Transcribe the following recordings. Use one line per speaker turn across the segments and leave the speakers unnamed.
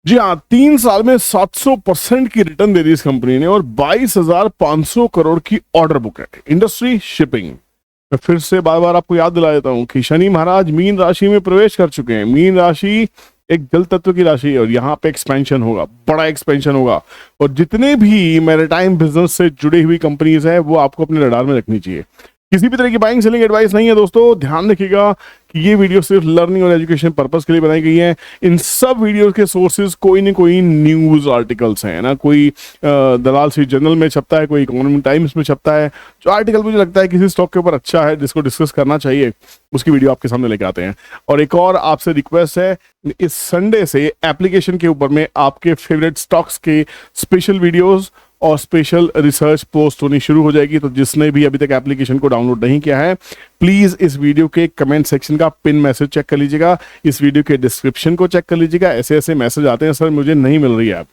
जी हाँ, 3 साल में 700% की रिटर्न दे दी इस कंपनी ने और 22,500 करोड़ की ऑर्डर बुक है। Industry shipping. मैं फिर से बार बार आपको याद दिला देता हूं कि शनि महाराज मीन राशि में प्रवेश कर चुके हैं। मीन राशि एक जल तत्व की राशि है और यहाँ पे एक्सपेंशन होगा, बड़ा एक्सपेंशन होगा। और जितने भी मैरीटाइम बिजनेस से जुड़ी हुई कंपनीज है वो आपको अपने रडार में रखनी चाहिए। किसी भी तरह की बाइंग सेलिंग एडवाइस नहीं है दोस्तों। ध्यान रखिएगा कि ये वीडियो सिर्फ लर्निंग और एजुकेशन पर्पस के लिए बनाई गई है। इन सब वीडियोस के सोर्सेज कोई न कोई न्यूज आर्टिकल्स हैं ना, कोई दलाल स्ट्रीट जर्नल में छपता है, कोई इकोनॉमिक टाइम्स में छपता है। जो आर्टिकल मुझे लगता है किसी स्टॉक के ऊपर अच्छा है, जिसको डिस्कस करना चाहिए, उसकी वीडियो आपके सामने लेके आते हैं। और एक और आपसे रिक्वेस्ट है, इस संडे से एप्लीकेशन के ऊपर में आपके फेवरेट स्टॉक्स के स्पेशल वीडियोज और स्पेशल रिसर्च पोस्ट होनी शुरू हो जाएगी। तो जिसने भी अभी तक एप्लीकेशन को डाउनलोड नहीं किया है, प्लीज इस वीडियो के कमेंट सेक्शन का पिन मैसेज चेक कर लीजिएगा, इस वीडियो के डिस्क्रिप्शन को चेक कर लीजिएगा। ऐसे ऐसे मैसेज आते हैं, सर मुझे नहीं मिल रही है ऐप।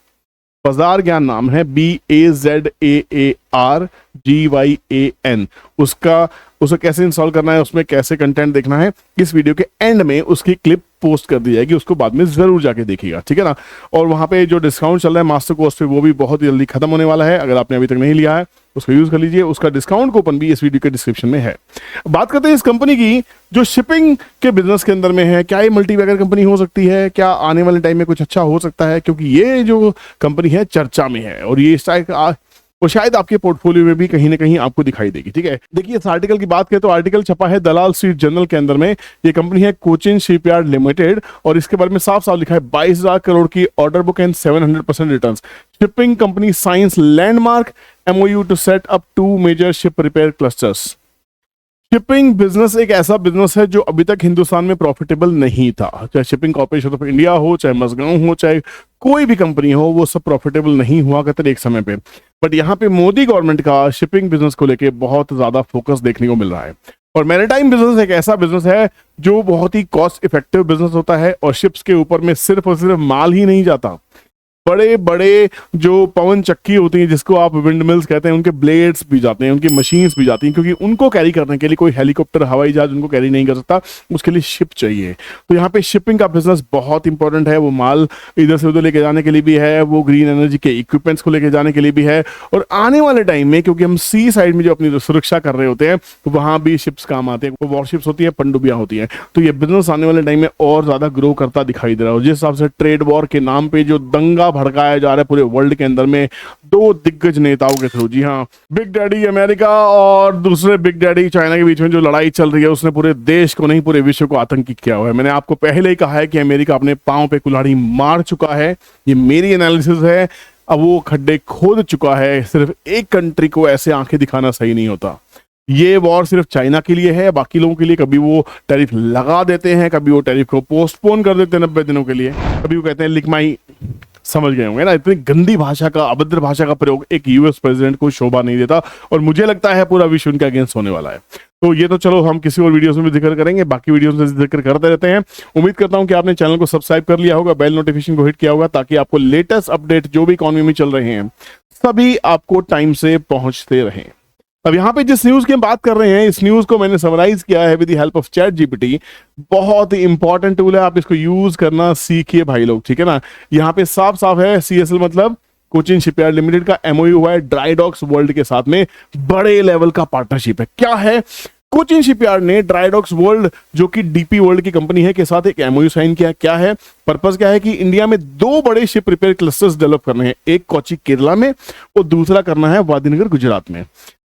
बाजार ज्ञान नाम है, BAZAARGYAN। उसे कैसे इंस्टॉल करना है, उसमें कैसे कंटेंट देखना है, इस वीडियो के एंड में उसकी क्लिप पोस्ट कर दी जाएगी, उसको बाद में जरूर जाके देखिएगा, ठीक है ना। और वहां पे जो डिस्काउंट चल रहा है मास्टर कोर्स पे, वो भी बहुत ही जल्दी खत्म होने वाला है। अगर आपने अभी तक नहीं लिया है उसको यूज कर लीजिए, उसका डिस्काउंट कूपन भी इस वीडियो के डिस्क्रिप्शन में है। बात करते हैं इस कंपनी की जो शिपिंग के बिजनेस के अंदर में है। क्या ये मल्टीबैगर कंपनी हो सकती है? क्या आने वाले टाइम में कुछ अच्छा हो सकता है? क्योंकि ये जो कंपनी है चर्चा में है और ये वो शायद आपके पोर्टफोलियो में भी कहीं ना कहीं आपको दिखाई देगी, ठीक है। देखिए इस आर्टिकल की बात करें तो आर्टिकल छपा है दलाल स्ट्रीट जर्नल के अंदर में। ये कंपनी है कोचिन शिपयार्ड लिमिटेड और इसके बारे में साफ साफ लिखा है 22,000 करोड़ की order book and 700% return. Shipping company signs landmark MOU to set up 2 major ship repair clusters. Shipping business एक ऐसा बिजनेस है जो अभी तक हिंदुस्तान में प्रॉफिटेबल नहीं था। चाहे शिपिंग कॉर्पोरेशन ऑफ इंडिया हो, चाहे मजगांव हो, चाहे कोई भी कंपनी हो, वो सब प्रॉफिटेबल नहीं हुआ करते एक समय पे। बट यहाँ पे मोदी गवर्नमेंट का शिपिंग बिजनेस को लेके बहुत ज्यादा फोकस देखने को मिल रहा है। और मैरीटाइम बिजनेस एक ऐसा बिजनेस है जो बहुत ही कॉस्ट इफेक्टिव बिजनेस होता है और शिप्स के ऊपर में सिर्फ और सिर्फ माल ही नहीं जाता, बड़े बड़े जो पवन चक्की होती हैं जिसको आप विंड मिल्स कहते हैं, उनके ब्लेड्स भी जाते हैं, उनकी मशीन्स भी जाती हैं, क्योंकि उनको कैरी करने के लिए कोई हेलीकॉप्टर हवाई जहाज उनको कैरी नहीं कर सकता, उसके लिए शिप चाहिए। तो यहाँ पे शिपिंग का बिजनेस बहुत इंपॉर्टेंट है। वो माल इधर से उधर लेके जाने के लिए भी है, वो ग्रीन एनर्जी के इक्विपमेंट्स को लेके जाने के लिए भी है। और आने वाले टाइम में क्योंकि हम सी साइड में जो अपनी सुरक्षा कर रहे होते हैं तो वहां भी शिप्स काम आते हैं। वो वॉरशिप्स होती है, पनडुब्बियां होती हैं। तो ये बिजनेस आने वाले टाइम में और ज्यादा ग्रो करता दिखाई दे रहा है। जिस हिसाब से ट्रेड वॉर के नाम पे जो दंगा भड़काया जा रहा है पूरे वर्ल्ड के अंदर में 2 दिग्गज नेताओं के थ्रू, जी हाँ, बिग डैडी अमेरिका और दूसरे बिग डैडी चाइना के बीच में जो लड़ाई चल रही है उसने पूरे देश को नहीं पूरे विश्व को आतंकित किया हुआ है। मैंने आपको पहले ही कहा है कि अमेरिका अपने पांव पे कुल्हाड़ी मार चुका है, ये मेरी एनालिसिस है। अब वो खड्डे खोद चुका है। सिर्फ एक कंट्री को ऐसे आंखें दिखाना सही नहीं होता। ये वॉर सिर्फ चाइना के लिए है, बाकी लोगों के लिए कभी वो टैरिफ लगा देते हैं, कभी वो टैरिफ को पोस्टपोन कर देते हैं 90 दिनों के लिए, कभी वो कहते हैं लिख माई, समझ गए होंगे ना। इतनी गंदी भाषा का, अभद्र भाषा का प्रयोग एक यूएस प्रेसिडेंट को शोभा नहीं देता और मुझे लगता है पूरा विश्व उनके अगेंस्ट होने वाला है। तो ये तो चलो हम किसी और वीडियोस में भी जिक्र करेंगे, बाकी वीडियोस में जिक्र करते रहते हैं। उम्मीद करता हूं कि आपने चैनल को सब्सक्राइब कर लिया होगा, बेल नोटिफिकेशन को हिट किया होगा, ताकि आपको लेटेस्ट अपडेट जो भी इकोनॉमी में चल रहे हैं सभी आपको टाइम से पहुंचते रहें। अब यहाँ पे जिस न्यूज की हम बात कर रहे हैं, इस न्यूज को मैंने समराइज किया है with the help of chat GPT. बहुत ही इंपॉर्टेंट टूल है, आप इसको यूज करना सीखिए भाई लोग, ठीक है ना। यहाँ पे साफ साफ है CSL मतलब कोचिन शिपयार्ड लिमिटेड का MOU हुआ है ड्राई डॉक्स वर्ल्ड के साथ में। बड़े लेवल का पार्टनरशिप है। क्या है? कोचिन शिपयार्ड ने ड्राई डॉक्स वर्ल्ड जो कि DP वर्ल्ड की कंपनी है के साथ एक MOU साइन किया। क्या है पर्पस? क्या है कि इंडिया में 2 बड़े शिप रिपेयर क्लस्टर्स डेवलप करने हैं, एक कोची केरला में और दूसरा करना है वादीनगर गुजरात में।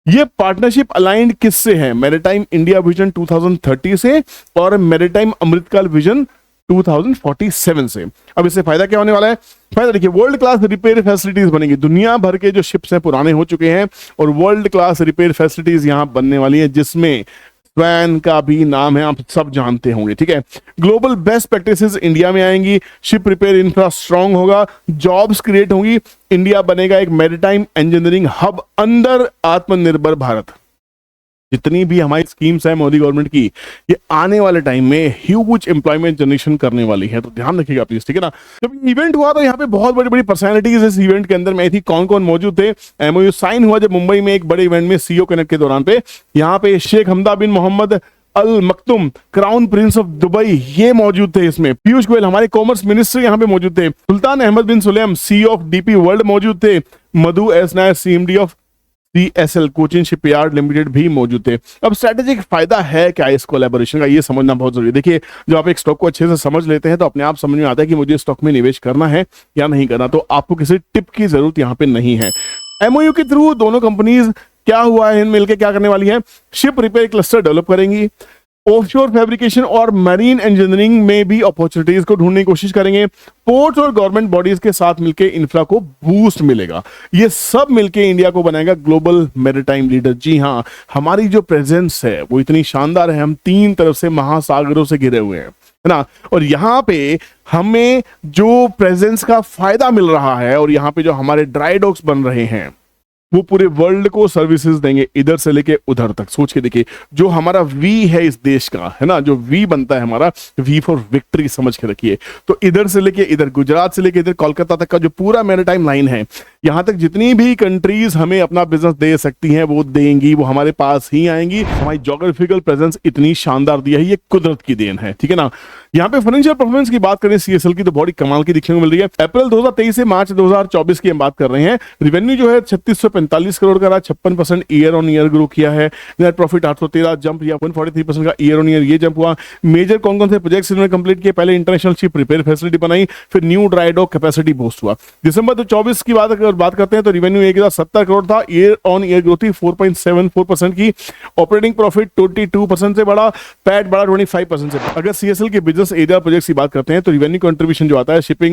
ये पार्टनरशिप अलाइंड किससे है? मैरीटाइम इंडिया विजन 2030 से और मैरीटाइम अमृतकाल विजन 2047 से। अब इससे फायदा क्या होने वाला है? फायदा देखिए, वर्ल्ड क्लास रिपेयर फैसिलिटीज बनेगी। दुनिया भर के जो शिप्स हैं पुराने हो चुके हैं और वर्ल्ड क्लास रिपेयर फैसिलिटीज यहां बनने वाली है, जिसमें स्वैन का भी नाम है, आप सब जानते होंगे, ठीक है। ग्लोबल बेस्ट प्रैक्टिसेस इंडिया में आएंगी, शिप रिपेयर इंफ्रा स्ट्रांग होगा, जॉब्स क्रिएट होंगी, इंडिया बनेगा एक मैरीटाइम इंजीनियरिंग हब अंडर आत्मनिर्भर भारत। जितनी भी हमारी स्कीम्स है मोदी गवर्नमेंट की, ये आने वाले टाइम में ह्यूज एम्प्लॉयमेंट जनरेशन करने वाली है, तो ध्यान रखिएगा प्लीज, ठीक है ना। जब इवेंट हुआ तो यहाँ पे बहुत बड़ी बड़ी पर्सनैलिटीज इस इवेंट के अंदर में थी। कौन कौन मौजूद थे? MOU साइन हुआ जब मुंबई में एक बड़े इवेंट में CEO कनेक्ट के दौरान पे। यहाँ पे शेख हमदा बिन मोहम्मद अल मखतुम क्राउन प्रिंस ऑफ दुबई ये मौजूद थे इसमें। पीयूष गोयल हमारे कॉमर्स मिनिस्टर यहाँ पे मौजूद थे। Sultan Ahmed bin Sulayem CEO of DP World मौजूद थे। Madhu S Nair CMD of CSL Cochin shipyard limited भी मौजूद थे। अब स्ट्रेटेजिक फायदा है क्या इस कोलैबोरेशन का, ये समझना बहुत जरूरी है। देखिए जब आप एक स्टॉक को अच्छे से समझ लेते हैं तो अपने आप समझ में आता है कि मुझे स्टॉक में निवेश करना है या नहीं करना, तो आपको किसी टिप की जरूरत यहाँ पे नहीं है। MOU के थ्रू दोनों कंपनीज क्या हुआ है, मिलकर क्या करने वाली है, शिप रिपेयर क्लस्टर डेवलप करेंगी, ऑफशोर फैब्रिकेशन और मरीन इंजीनियरिंग में भी अपॉर्चुनिटीज को ढूंढने की कोशिश करेंगे। पोर्ट्स और गवर्नमेंट बॉडीज के साथ मिलकर इंफ्रा को बूस्ट मिलेगा। ये सब मिलकर इंडिया को बनाएगा ग्लोबल मैरीटाइम लीडर। जी हाँ, हमारी जो प्रेजेंस है वो इतनी शानदार है, हम 3 तरफ से महासागरों से घिरे हुए हैं, है ना। और यहाँ पे हमें जो प्रेजेंस का फायदा मिल रहा है और यहाँ पे जो हमारे ड्राई डॉक्स बन रहे हैं वो पूरे वर्ल्ड को सर्विसेज देंगे, इधर से लेके उधर तक। सोच के देखिए, जो हमारा वी है इस देश का, है ना, जो वी बनता है हमारा, वी फॉर विक्ट्री समझ के रखिए। तो इधर से लेके इधर, गुजरात से लेके इधर कोलकाता तक का जो पूरा मैरीटाइम लाइन है, यहां तक जितनी भी कंट्रीज हमें अपना बिजनेस दे सकती हैं वो देंगी, वो हमारे पास ही आएंगी। हमारी ज्योग्राफिकल प्रेजेंस इतनी शानदार दी है, ये कुदरत की देन है, ठीक है ना। यहाँ पे फाइनेंशियल परफॉर्मेंस की बात करें CSL की तो बड़ी कमाल की दिखने को मिल रही है। अप्रैल 2023 से मार्च 2024 की हम बात कर रहे हैं। रेवेन्यू जो है 3645 करोड़ का रहा, 56% ईयर ऑन ईयर ग्रो किया है। नेट प्रॉफिट 813 जंप या 143% का ईयर ऑन ईयर ये जंप हुआ। मेजर कौन कौन से प्रोजेक्ट्स इन्होंने कंप्लीट किए, पहले इंटरनेशनल शिप रिपेयर फैसिलिटी बनाई, फिर new dry dock capacity boost हुआ। दिसंबर 2024 की बात करते हैं तो रेवेन्यू 1070 करोड़ था, ईयर ऑन ईयर ग्रोथ थी 4.74% की। ऑपरेटिंग प्रॉफिट 22% से बढ़ा, पैट बढ़ा 25% से। अगर CSL के बिजनेस एरिया प्रोजेक्ट्स की बात करते हैं तो रेवेन्यू कंट्रीब्यूशन जो आता है शिप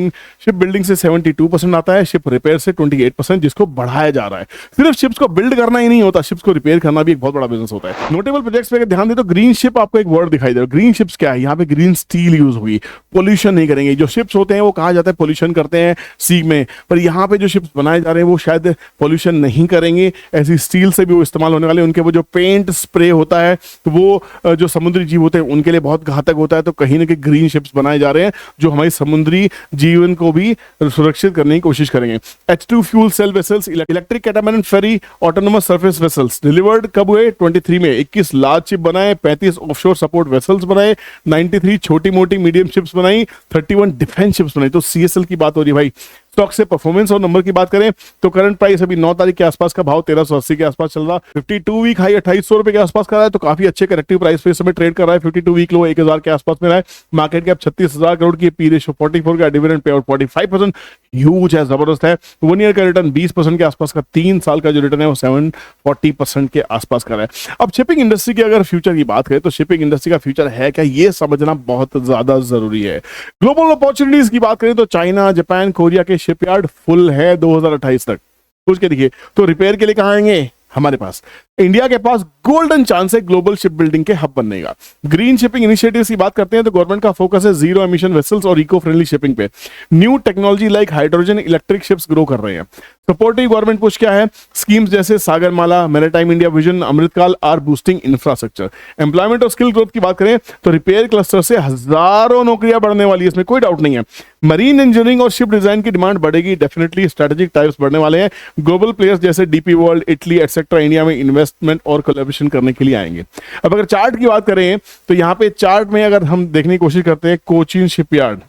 बिल्डिंग से 72% आता है, शिप रिपेयर से 28%, जिसको बढ़ाया जा रहा है। सिर्फ शिप्स को बिल्ड करना ही नहीं होता, शिप्स को रिपेयर करना भी एक बहुत बड़ा बिजनेस होता है। नोटेबल प्रोजेक्ट्स पे अगर ध्यान दे तो ग्रीन शिप आपको एक वर्ड दिखाई दे रहा है। ग्रीन शिप्स क्या है, यहाँ पे ग्रीन स्टील यूज हुई, पोल्यूशन नहीं करेंगे। जो शिप्स होते हैं वो कहा जाता है पोल्यूशन करते हैं सी में, पर यहाँ पे जो शिप्स बनाए जा रहे हैं वो शायद पोल्यूशन नहीं करेंगे। ऐसी स्टील से भी वो इस्तेमाल होने वाले, उनके वो जो पेंट स्प्रे होता है तो वो जो समुद्री जीव होते हैं उनके लिए बहुत घातक होता है। तो कहीं ना कहीं ग्रीन शिप्स बनाए जा रहे हैं जो हमारी समुद्री जीवन को भी सुरक्षित करने की कोशिश करेंगे। H2 fuel cell vessels, electric catamaran ferry, autonomous surface vessels delivered कब हुए, 23 में। 21 लार्ज शिप बनाए, 35 ऑफशोर सपोर्ट वेसल्स बनाए, 93 छोटी मोटी मीडियम शिप्स बनाई, 31 डिफेंस शिप्स बनाई। तो CSL की बात हो रही है भाई। स्टॉक से परफॉर्मेंस और नंबर की बात करें तो करंट प्राइस अभी 9 तारीख के आसपास का भाव 1380 के आसपास चल रहा। 52 वीक हाई 2800 रुपए के आसपास का रहा है, तो काफी अच्छे करेक्टिव प्राइस पे इस समय ट्रेड कर रहा है। 52 वीक लो 1000 के आसपास में रहा है। मार्केट कैप 36,000 करोड़ की, पी रेशियो 44 का, डिविडेंड पे आउट 45%, ह्यूज है, जबरदस्त है। 1 ईयर का रिटर्न 20% के आसपास का, 3 साल का जो रिटर्न है वो 740% के आसपास का रहा है। अब शिपिंग इंडस्ट्री की अगर फ्यूचर की बात करें तो शिपिंग इंडस्ट्री का फ्यूचर है क्या, ये समझना बहुत ज्यादा जरूरी है। ग्लोबल अपॉर्चुनिटीज की बात करें तो चाइना, जापान, कोरिया के शिपयार्ड फुल है 2028 तक। सोच के देखिए, तो रिपेयर के लिए कहां आएंगे हमारे पास? इंडिया के पास गोल्डन चांस है ग्लोबल शिप बिल्डिंग के हब बनने का। ग्रीन शिपिंग इनिशिएटिव्स की बात करते हैं तो गवर्नमेंट का फोकस है जीरो एमिशन वेसल्स और इको फ्रेंडली शिपिंग पे। New technology like hydrogen electric ships grow कर रहे हैं। सपोर्टिव गवर्नमेंट पुश क्या है? स्कीम्स जैसे Sagarmala, maritime India vision, Amritkaal are boosting infrastructure. Employment और स्किल ग्रोथ की बात करें तो रिपेयर क्लस्टर से हजारों नौकरियां बढ़ने वाली है, इसमें कोई डाउट नहीं है। मरीन इंजीनियरिंग और शिप डिजाइन की डिमांड बढ़ेगी, डेफिनेटली स्ट्रेटेजिक टाइप्स बढ़ने वाले हैं। ग्लोबल प्लेयर्स जैसे DP world, Italy etcetera India में इन्वेस्टमेंट और कोलैबोरेशन करने के लिए आएंगे। अब अगर चार्ट की बात करें तो यहां पे चार्ट में अगर हम देखने की कोशिश करते हैं, कोचिन शिपयार्ड,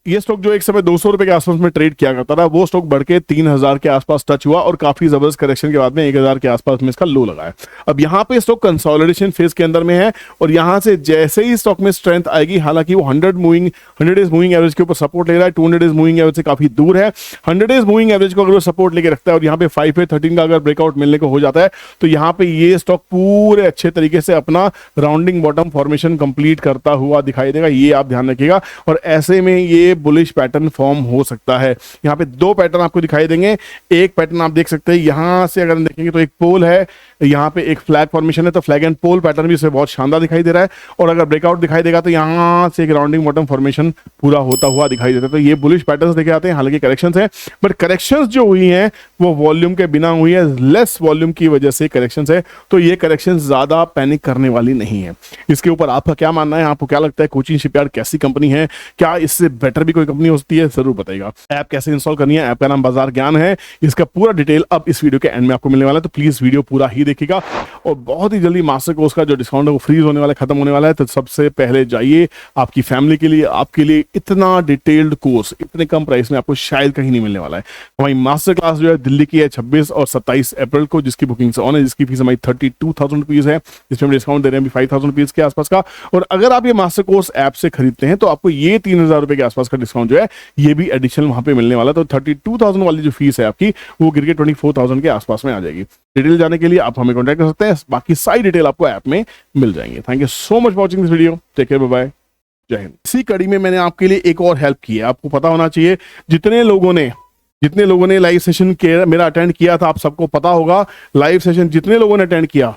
ये स्टॉक जो एक समय 200 रुपए के आसपास में ट्रेड किया करता था, वो स्टॉक बढ़ के 3000 के आसपास टच हुआ और काफी जबरदस्त करेक्शन के बाद में 1000 के आसपास में इसका लो लगा है। अब यहाँ पे स्टॉक कंसोलिडेशन फेज के अंदर में है और यहाँ से जैसे ही स्टॉक में स्ट्रेंथ आएगी, हालांकि वो 100 डेज मूविंग एवरेज के ऊपर सपोर्ट ले रहा है, 200 डेज मूविंग एवरेज से काफी दूर है। 100 डेज मूविंग एवरेज को अगर वो सपोर्ट लेके रखता है और यहाँ पे 5/13 का अगर ब्रेकआउट मिलने को हो जाता है तो यहाँ पे ये स्टॉक पूरे अच्छे तरीके से अपना राउंडिंग बॉटम फॉर्मेशन कंप्लीट करता हुआ दिखाई देगा, ये आप ध्यान रखिएगा। और ऐसे में ये बुलिश पैटर्न फॉर्म हो सकता है। यहाँ पे 2 पैटर्न आपको दिखाई देंगे। एक पैटर्न आप देख सकते हैं, यहां से अगर हम देखेंगे तो एक पोल है, यहाँ पे एक फ्लैग फॉर्मेशन है, तो फ्लैग एंड पोल पैटर्न भी इसमें बहुत शानदार दिखाई दे रहा है। और अगर ब्रेकआउट दिखाई देगा तो यहाँ से एक राउंडिंग बॉटम फॉर्मेशन पूरा होता हुआ दिखाई देता है। तो ये बुलिश पैटर्न्स देखे आते हैं, हालांकि करेक्शंस है, बट करेक्शंस जो हुई हैं वो वॉल्यूम के बिना हुई है, लेस वॉल्यूम की वजह से करेक्शंस है। तो ये करेक्शंस ज्यादा पैनिक करने वाली नहीं है। इसके ऊपर आपका क्या मानना है? आपको क्या लगता है कोचिन शिपयार्ड कैसी कंपनी है? क्या इससे बेटर बाहर भी कोई कंपनी होती है जरूर बताइएगा। ऐप कैसे इंस्टॉल करनी है, ऐप का नाम बाजार ज्ञान है, इसका पूरा डिटेल अब इस वीडियो के एंड में आपको मिलने वाला है, तो प्लीज वीडियो पूरा ही देखिएगा। और बहुत ही जल्दी मास्टर कोर्स का जो डिस्काउंट है वो फ्रीज होने वाला है, खत्म होने वाला है। तो सबसे पहले जाइए, आपकी फैमिली के लिए, आपके लिए इतना डिटेल्ड कोर्स इतने कम प्राइस में आपको शायद कहीं नहीं मिलने वाला है। हमारी मास्टर क्लास जो है दिल्ली की है 26 और 27 अप्रैल को, जिसकी बुकिंग ऑन है, जिसकी फीस हमारी 32,000 रुपीज है, जिसमें हम डिस्काउंट दे रहे हैं 5,000 रुपीज के आसपास का। और अगर आप ये मास्टर कोर्स ऐप से खरीदते हैं तो आपको ये 3,000 रुपए के आसपास का डिस्काउंट जो है ये भी एडिशनल वहां पे मिलने वाला है। तो 32,000 वाली जो फीस है आपकी वो गिर के 24,000 के आसपास में आ जाएगी। डिटेल जाने के लिए आप हमें कॉन्टैक्ट कर सकते हैं, बाकी सारी डिटेल आपको ऐप में मिल जाएंगे। Thank you so much for watching this video, take care, bye bye, जय हिंद। इसी कड़ी में मैंने आपके लिए एक और हेल्प की है, आपको पता होना चाहिए जितने लोगों ने लाइव सेशन मेरा अटेंड किया था, आप सबको पता होगा लाइव सेशन जितने लोगों ने अटेंड किया,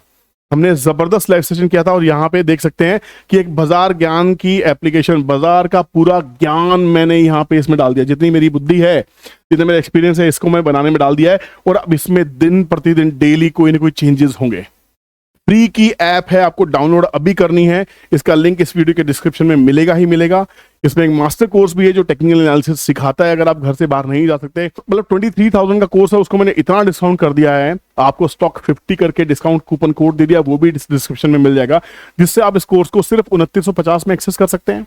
हमने जबरदस्त लाइव सेशन किया था। और यहाँ पे देख सकते हैं कि एक बाजार ज्ञान की एप्लीकेशन, बाजार का पूरा ज्ञान मैंने यहाँ पे इसमें डाल दिया, जितनी मेरी बुद्धि है, जितना मेरा एक्सपीरियंस है, इसको मैं बनाने में डाल दिया है। और अब इसमें दिन प्रतिदिन डेली कोई ना कोई चेंजेस होंगे। फ्री की ऐप है, आपको डाउनलोड अभी करनी है, इसका लिंक इस वीडियो के डिस्क्रिप्शन में मिलेगा ही मिलेगा। इसमें एक मास्टर कोर्स भी है जो टेक्निकल एनालिसिस सिखाता है, अगर आप घर से बाहर नहीं जा सकते। मतलब 23,000 का कोर्स है, उसको मैंने इतना डिस्काउंट कर दिया है, आपको स्टॉक 50 करके डिस्काउंट कूपन कोड दे दिया, वो भी डिस्क्रिप्शन में मिल जाएगा, जिससे आप इस कोर्स को सिर्फ 2950 में एक्सेस कर सकते हैं।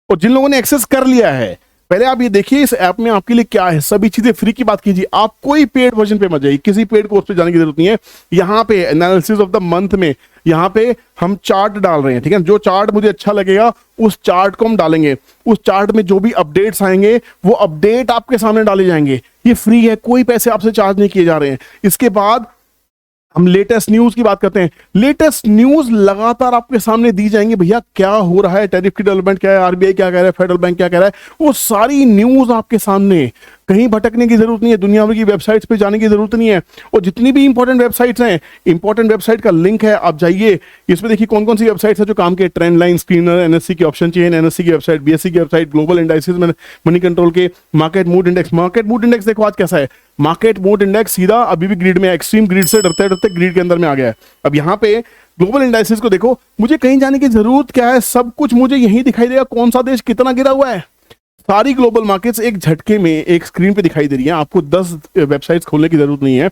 और जिन लोगों ने एक्सेस कर लिया है, पहले आप ये देखिए इस ऐप में आपके लिए क्या है, सभी चीजें फ्री की बात कीजिए, आप कोई पेड वर्जन पे मत जाइए, किसी पेड कोर्स पे जाने की जरूरत नहीं है। यहाँ पे एनालिसिस ऑफ द मंथ में यहाँ पे हम चार्ट डाल रहे हैं, ठीक है, जो चार्ट मुझे अच्छा लगेगा उस चार्ट को हम डालेंगे, उस चार्ट में जो भी अपडेट्स आएंगे वो अपडेट आपके सामने डाले जाएंगे। ये फ्री है, कोई पैसे आपसे चार्ज नहीं किए जा रहे हैं। इसके बाद हम लेटेस्ट न्यूज की बात करते हैं, लेटेस्ट न्यूज लगातार आपके सामने दी जाएंगे, भैया क्या हो रहा है, टैरिफ की डेवलपमेंट क्या है, आरबीआई क्या कह रहा है, फेडरल बैंक क्या कह रहा है, वो सारी न्यूज आपके सामने, कहीं भटकने की जरूरत नहीं है, दुनिया भर की वेबसाइट्स पे जाने की जरूरत नहीं है। और जितनी भी इंपॉर्टेंट वेबसाइट्स हैं, इंपॉर्टेंट वेबसाइट का लिंक है, आप जाइए, इसमें देखिए कौन कौन सी वेबसाइट्स है जो काम के, ट्रेंड लाइन, स्क्रीनर, एनएससी की ऑप्शन चेन, एनएससी की वेबसाइट, बीएससी की वेबसाइट, ग्लोबल इंडाइसेस में मनी कंट्रोल के, market mood index. Market mood index देखो आज कैसा है, मार्केट मूड इंडेक्स सीधा अभी भी ग्रिड में, एक्सट्रीम ग्रिड से डरते डरते ग्रिड के अंदर में आ गया है। अब यहाँ पे ग्लोबल इंडाइसेस को देखो, मुझे कहीं जाने की जरूरत क्या है, सब कुछ मुझे यही दिखाई देगा, कौन सा देश कितना गिरा हुआ है। सारी ग्लोबल मार्केट्स एक झटके में एक स्क्रीन पे दिखाई दे रही है, आपको 10 वेबसाइट्स खोलने की जरूरत नहीं है।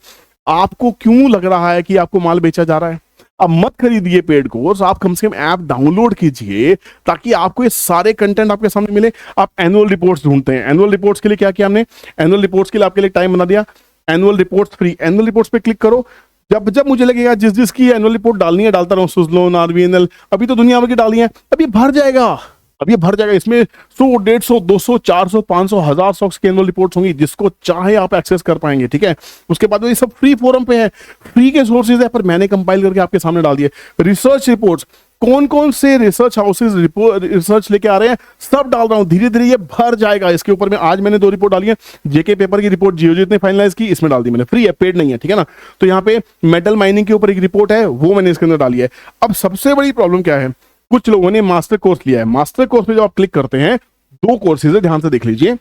आपको क्यों लग रहा है कि आपको माल बेचा जा रहा है? अब मत खरीदिए पेड कोर्स, आप कम से कम ऐप डाउनलोड कीजिए ताकि आपको ये सारे कंटेंट आपके सामने मिले। आप एनुअल रिपोर्ट्स ढूंढते हैं, एनुअल रिपोर्ट्स के लिए क्या किया हमने, एनुअल रिपोर्ट्स के लिए आपके लिए टाइम बना दिया, annual reports free, annual reports पे क्लिक करो, जब जब मुझे लगेगा जिस जिसकी एनुअल रिपोर्ट डालनी है डालता रहूं, सुजलोन, आरबीएनएल, अभी तो दुनिया भर की डाली है, अब ये भर जाएगा, अब ये भर जाएगा। इसमें 100, 150, 200, 400, 500, 1000 स्टॉक्स की एनुअल रिपोर्ट्स होंगी, जिसको चाहे आप एक्सेस कर पाएंगे, ठीक है। उसके बाद ये सब फ्री फोरम पे है, फ्री के सोर्सेज है, पर मैंने कंपाइल करके आपके सामने डाल दिए। रिसर्च रिपोर्ट्स, कौन कौन से रिसर्च हाउसेस रिसर्च लेके आ रहे हैं, सब डाल रहा हूं, धीरे धीरे ये भर जाएगा। इसके ऊपर में आज मैंने 2 रिपोर्ट डाली है, जेके पेपर की रिपोर्ट जियोजित ने फाइनलाइज की, इसमें डाल दी मैंने, फ्री है, पेड नहीं है, ठीक है ना। तो यहाँ पे मेटल माइनिंग के ऊपर एक रिपोर्ट है, वो मैंने इसके अंदर डाली है। अब सबसे बड़ी प्रॉब्लम क्या है, कुछ लोगों ने मास्टर कोर्स लिया है, मास्टर कोर्स पे जब आप क्लिक करते हैं 2 कोर्सेज है, ध्यान से देख लीजिए।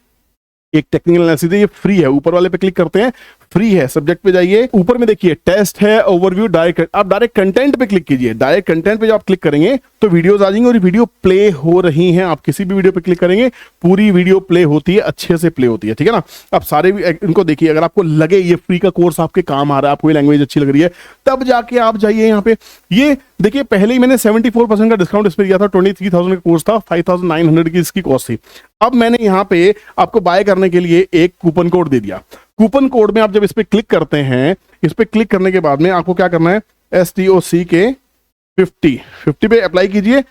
एक टेक्निकल एनालिसिस है, ये फ्री है, ऊपर वाले पे क्लिक करते हैं, फ्री है, सब्जेक्ट पे जाइए, ऊपर में देखिए टेस्ट है, ओवरव्यू, डायरेक्ट, आप डायरेक्ट कंटेंट पे क्लिक कीजिए। डायरेक्ट कंटेंट पे जब आप क्लिक करेंगे तो वीडियोस आ जाएंगे और वीडियो प्ले हो रही हैं। आप किसी भी वीडियो पे क्लिक करेंगे पूरी वीडियो प्ले होती है, अच्छे से प्ले होती है, ठीक है ना। आप सारे इनको देखिए, अगर आपको लगे ये फ्री का कोर्स आपके काम आ रहा है, आपको ये लैंग्वेज अच्छी लग रही है, तब जाके आप जाइए यहाँ पे। ये देखिए पहले ही मैंने 74% का डिस्काउंट इस पर दिया था, 23,000 का कोर्स था, 5,900 की इसकी कॉस्ट थी। अब मैंने यहाँ पे आपको बाय करने के लिए एक कूपन कोड दे दिया। कूपन कोड में आप जब इस पे क्लिक करते हैं, इस पे क्लिक करने के बाद में आपको क्या करना है, STOCK 50 पे अप्लाई कीजिए,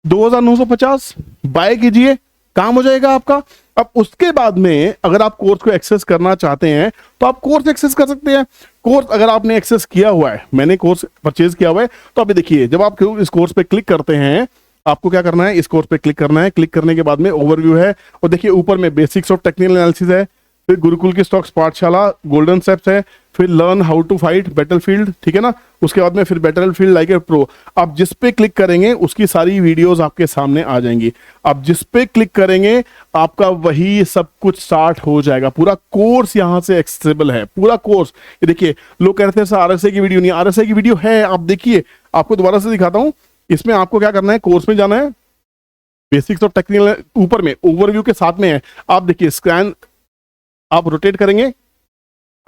2,950 बाय कीजिए, काम हो जाएगा आपका। अब उसके बाद में अगर आप कोर्स को एक्सेस करना चाहते हैं तो आप कोर्स एक्सेस कर सकते हैं। कोर्स अगर आपने एक्सेस किया हुआ है, मैंने कोर्स परचेज किया हुआ है, तो अभी देखिए जब आप इस कोर्स पे क्लिक करते हैं आपको क्या करना है, इस कोर्स पे क्लिक करना है। क्लिक करने के बाद में ओवरव्यू है, और देखिए ऊपर में बेसिक्स ऑफ टेक्निकल एनालिसिस है, फिर गुरुकुल की स्टॉक्स पाठशाला, गोल्डन स्टेप्स है, फिर learn how to fight battlefield, ठीक है ना। उसके बाद में फिर बैटलफील्ड लाइक ए प्रो। आप जिस पे क्लिक करेंगे उसकी सारी वीडियोस आपके सामने आ जाएंगी। आप जिस पे क्लिक करेंगे आपका वही सब कुछ स्टार्ट हो जाएगा। पूरा कोर्स यहां से एक्सेसिबल है, पूरा कोर्स। ये देखिए लोग कहते हैं सर आरएसए की वीडियो नहीं, आरएसए की वीडियो है। आप देखिए, आपको दोबारा से दिखाता हूं। इसमें आपको क्या करना है, कोर्स में जाना है, बेसिक्स और टेक्निकल ऊपर में ओवरव्यू के साथ में है। आप देखिए स्क्रैन आप रोटेट करेंगे,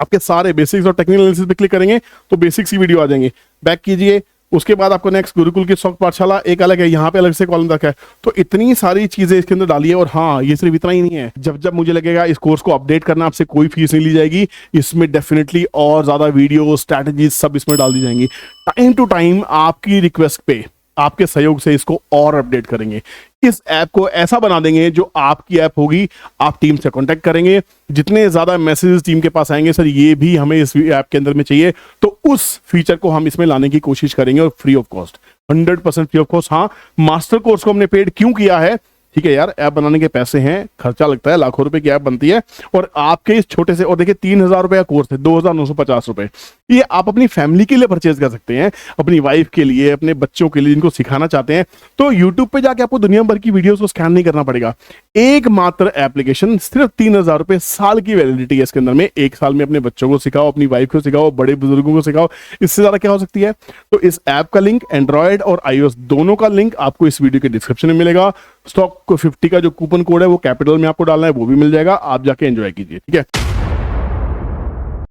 आपके सारे बेसिक्स और टेक्निकल एनालिसिस पे क्लिक करेंगे तो बेसिक्स की वीडियो आ जाएंगे। बैक कीजिए, उसके बाद आपको नेक्स्ट गुरुकुल की शौक पाठशाला एक अलग है, यहाँ पे अलग से कॉलम रखा है। तो इतनी सारी चीजें इसके अंदर डाली है। और हाँ, ये सिर्फ इतना ही नहीं है, जब जब मुझे लगेगा इस कोर्स को अपडेट करना, आपसे कोई फीस नहीं ली जाएगी, इसमें डेफिनेटली और ज्यादा वीडियो स्ट्रैटेजीज सब इसमें डाल दी जाएंगी। टाइम टू टाइम आपकी रिक्वेस्ट पे, आपके सहयोग से इसको और अपडेट करेंगे। इस ऐप को ऐसा बना देंगे जो आपकी ऐप होगी। आप टीम से कांटेक्ट करेंगे, जितने ज्यादा मैसेजेस टीम के पास आएंगे, सर ये भी हमें इस ऐप के अंदर में चाहिए, तो उस फीचर को हम इसमें लाने की कोशिश करेंगे और free of cost, 100% free of cost. हाँ, मास्टर कोर्स को हमने पेड क्यों किया है? ठीक है यार, ऐप बनाने के पैसे हैं, खर्चा लगता है, लाखों रुपए की ऐप बनती है, और आपके इस छोटे से, और देखिए 3,000 रुपए का कोर्स है, 2,950 रुपए, ये आप अपनी फैमिली के लिए परचेज कर सकते हैं, अपनी वाइफ के लिए, अपने बच्चों के लिए जिनको सिखाना चाहते हैं। तो यूट्यूब पे जाके आपको दुनिया भर की वीडियोस को स्कैन नहीं करना पड़ेगा। एक मात्र एप्लीकेशन, सिर्फ 3,000 रुपए, साल की वैलिडिटी है इसके अंदर में। एक साल में अपने बच्चों को सिखाओ, अपनी वाइफ को सिखाओ, बड़े बुजुर्गों को सिखाओ, इससे ज्यादा क्या हो सकती है? तो इस ऐप का लिंक, एंड्रॉयड और iOS दोनों का लिंक आपको इस वीडियो के डिस्क्रिप्शन में मिलेगा। स्टॉक 50 का जो कूपन कोड है वो कैपिटल में आपको डालना है, वो भी मिल जाएगा, आप जाके एंजॉय कीजिए। ठीक है।